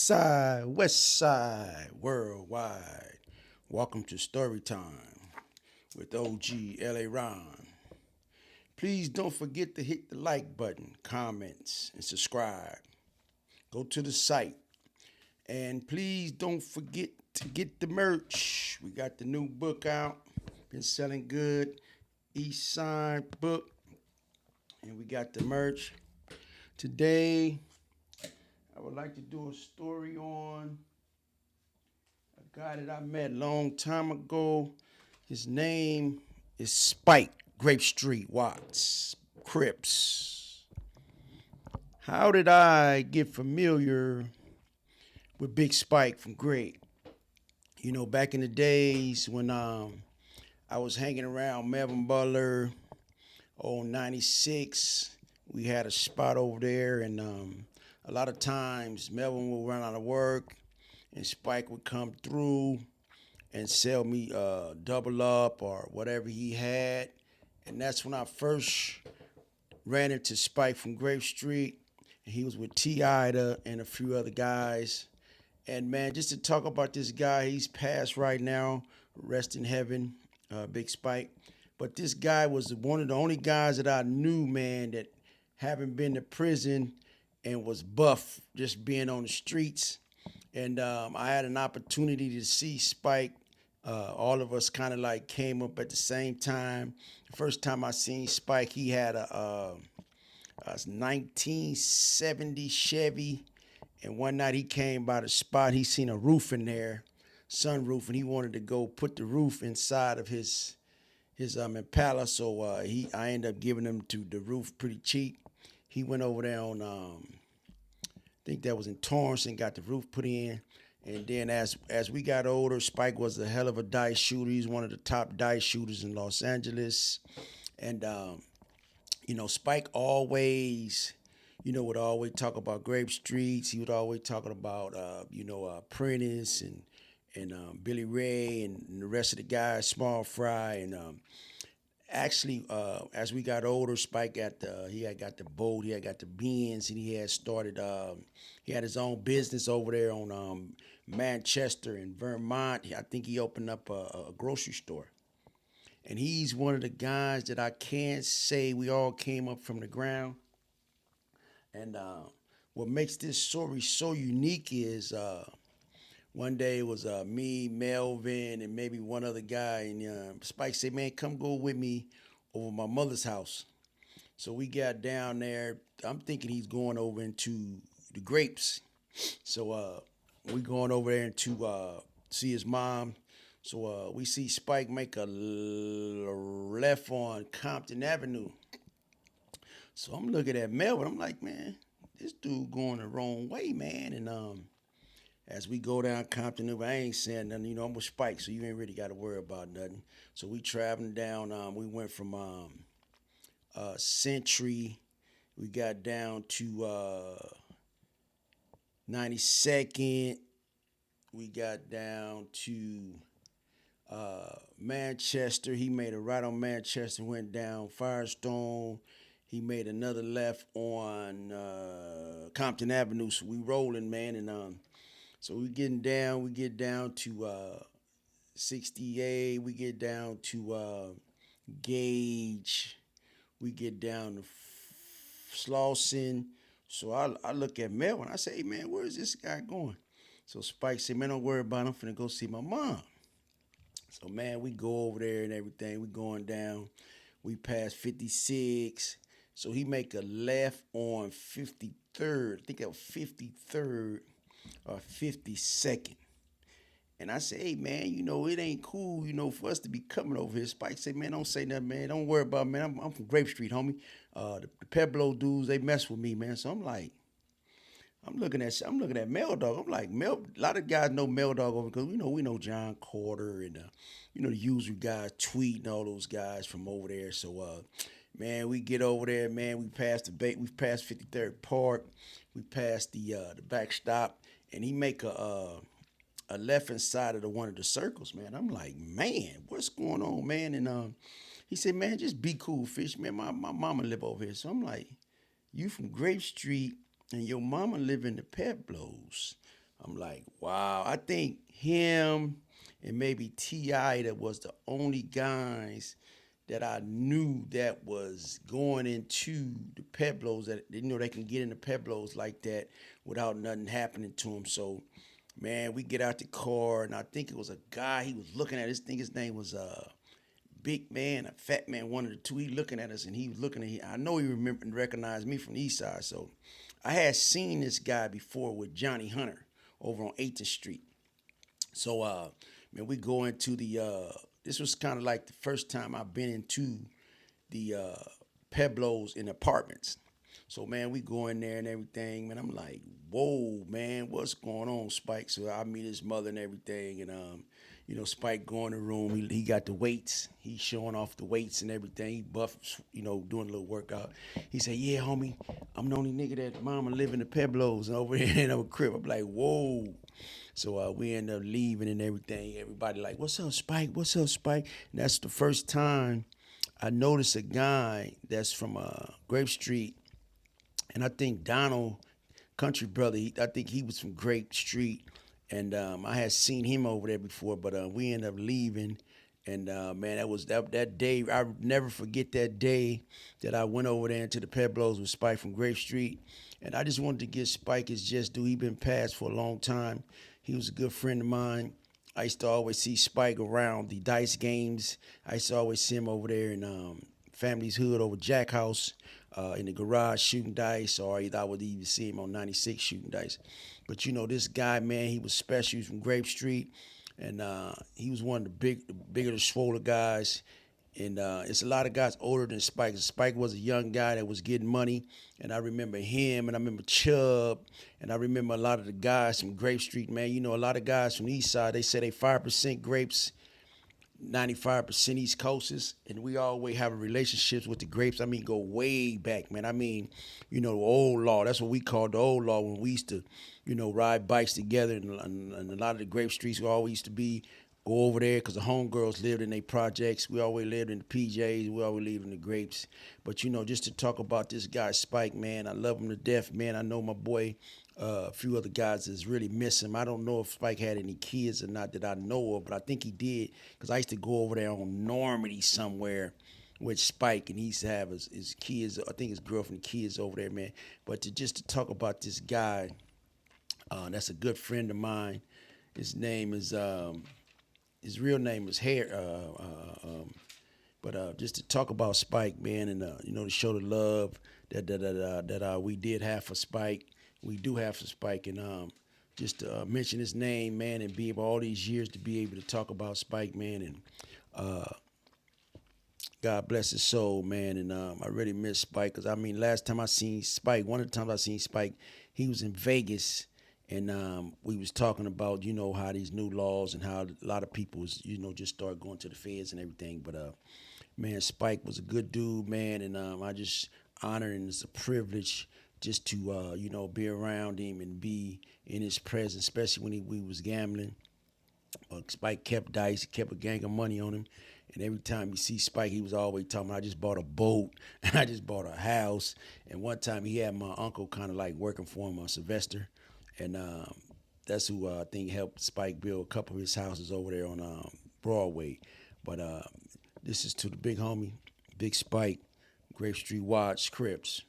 West Side, worldwide. Welcome to Story Time with OG LA Ron. Please don't forget to hit the like button, comments, and subscribe. Go to the site. And please don't forget to get the merch. We got the new book out. Been selling good. East Side book. And we got the merch. Today, I would like to do a story on a guy that I met a long time ago. His name is Spike, Grape Street Watts, Crips. How did I get familiar with Big Spike from Grape? You know, back in the days when I was hanging around Melvin Butler on 96, we had a spot over there, and a lot of times Melvin would run out of work, and Spike would come through and sell me double up or whatever he had. And that's when I first ran into Spike from Grape Street. And he was with T.I.da and a few other guys. And man, just to talk about this guy, he's passed right now, rest in heaven, Big Spike. But this guy was one of the only guys that I knew, man, that haven't been to prison and was buff just being on the streets. And I had an opportunity to see Spike. All of us kind of like came up at the same time. The first time I seen Spike, he had a 1970 Chevy. And one night he came by the spot. He seen a roof in there, sunroof, and he wanted to go put the roof inside of his Impala. So I ended up giving him to the roof pretty cheap. He went over there on I think that was in Torrance and got the roof put in. And then as we got older, Spike was a hell of a dice shooter. He's one of the top dice shooters in Los Angeles. And, Spike always, would always talk about Grape Streets. He would always talking about, Prentice and Billy Ray and the rest of the guys, Small Fry. And actually, as we got older, Spike got got the boat, he had got the Benz, and he had started. He had his own business over there on Manchester and Vermont. I think he opened up a grocery store, and he's one of the guys that I can't say we all came up from the ground. And what makes this story so unique is one day it was me, Melvin, and maybe one other guy. And Spike said, "Man, come go with me over my mother's house." So we got down there. I'm thinking he's going over into the grapes. So we going over there to see his mom. So we see Spike make a left on Compton Avenue. So I'm looking at Melvin. I'm like, man, this dude going the wrong way, man. And as we go down Compton, I ain't saying nothing. I'm with Spike, so you ain't really got to worry about nothing. So we traveling down. We went from Century. We got down to 92nd. We got down to Manchester. He made a right on Manchester, went down Firestone. He made another left on Compton Avenue. So we rolling, man, and so we get down to 68. We get down to Gage. We get down to Slauson. So I look at Melvin. I say, hey, man, where is this guy going? So Spike said, man, don't worry about it. I'm finna go see my mom. So, man, we go over there and everything. We going down. We pass 56. So he make a left on 53rd. I think that was 53rd or 52nd. And I say, hey, man, it ain't cool, for us to be coming over here. Spike say, man, don't say nothing, man. Don't worry about it, man. I'm from Grape Street, homie. The Pueblo dudes, they mess with me, man. So I'm like, I'm looking at Mel Dog. I'm like, a lot of guys know Mel Dog over because we know John Carter and the usual guys, Tweet and all those guys from over there. So man, we get over there, man. We passed we passed 53rd Park. We passed the backstop, and he make a left inside of one of the circles, man. I'm like, man, what's going on, man? And he said, man, just be cool, Fish, man. My mama live over here. So I'm like, you from Grape Street and your mama live in the Pueblos. I'm like, wow. I think him and maybe T.I. that was the only guys that I knew that was going into the Peblos that they can get in the Peblos like that without nothing happening to them. So, man, we get out the car and I think it was a guy he was looking at. His name was big man, a fat man, one of the two. He looking at us and he was looking at. I know he remembered and recognized me from the East Side. So, I had seen this guy before with Johnny Hunter over on 8th Street. So, man, we go into the. This was kind of like the first time I've been into the Peblos in apartments. So, man, we go in there and everything. Man, I'm like, whoa, man, what's going on, Spike? So I meet his mother and everything, and Spike go in the room. He got the weights. He's showing off the weights and everything. He buff, doing a little workout. He said, "Yeah, homie, I'm the only nigga that mama live in the Peblos and over here in our Crip." I'm like, whoa. So we end up leaving and everything. Everybody like, "What's up, Spike? What's up, Spike?" And that's the first time I noticed a guy that's from Grape Street, and I think Donald, country brother, I think he was from Grape Street, and I had seen him over there before, but we ended up leaving. And man, that day. I never forget that day that I went over there into the Peblos with Spike from Grape Street, and I just wanted to give Spike his just due. He been passed for a long time. He was a good friend of mine. I used to always see Spike around the dice games. I used to always see him over there in Family's Hood over Jack House in the garage shooting dice, or either I would even see him on 96 shooting dice. But this guy, man, he was special. He was from Grape Street, and he was one of the bigger, the swoller guys. And it's a lot of guys older than Spike. Spike was a young guy that was getting money. And I remember him, and I remember Chubb, and I remember a lot of the guys from Grape Street, man. A lot of guys from the East Side, they say they 5% grapes, 95% East Coasters, and we always have relationships with the grapes. I mean, go way back, man. I mean, the old law. That's what we called the old law when we used to, ride bikes together. And a lot of the grape streets we always used to go over there because the homegirls lived in their projects. We always lived in the PJs. We always lived in the grapes. But, just to talk about this guy, Spike, man, I love him to death, man. I know my boy, a few other guys is really miss him. I don't know if Spike had any kids or not that I know of, but I think he did because I used to go over there on Normandy somewhere with Spike, and he used to have his kids, I think his girlfriend and kids over there, man. But just to talk about this guy, that's a good friend of mine. His name is, his real name is but just to talk about Spike, man, and to show the love that we did have for Spike, we do have for Spike, and just to mention his name, man, and be able all these years to be able to talk about Spike, man, and God bless his soul, man, and I really miss Spike because last time I seen Spike, one of the times I seen Spike, he was in Vegas. And we was talking about, how these new laws and how a lot of people was, just start going to the feds and everything. But, man, Spike was a good dude, man. And I just honor and it's a privilege just to, be around him and be in his presence, especially when we was gambling. Spike kept dice, he kept a gang of money on him. And every time you see Spike, he was always talking about, I just bought a boat and I just bought a house. And one time he had my uncle kind of like working for him, Sylvester. And that's who I think helped Spike build a couple of his houses over there on Broadway. But this is to the big homie, Big Spike, Grape Street Watts, Crips.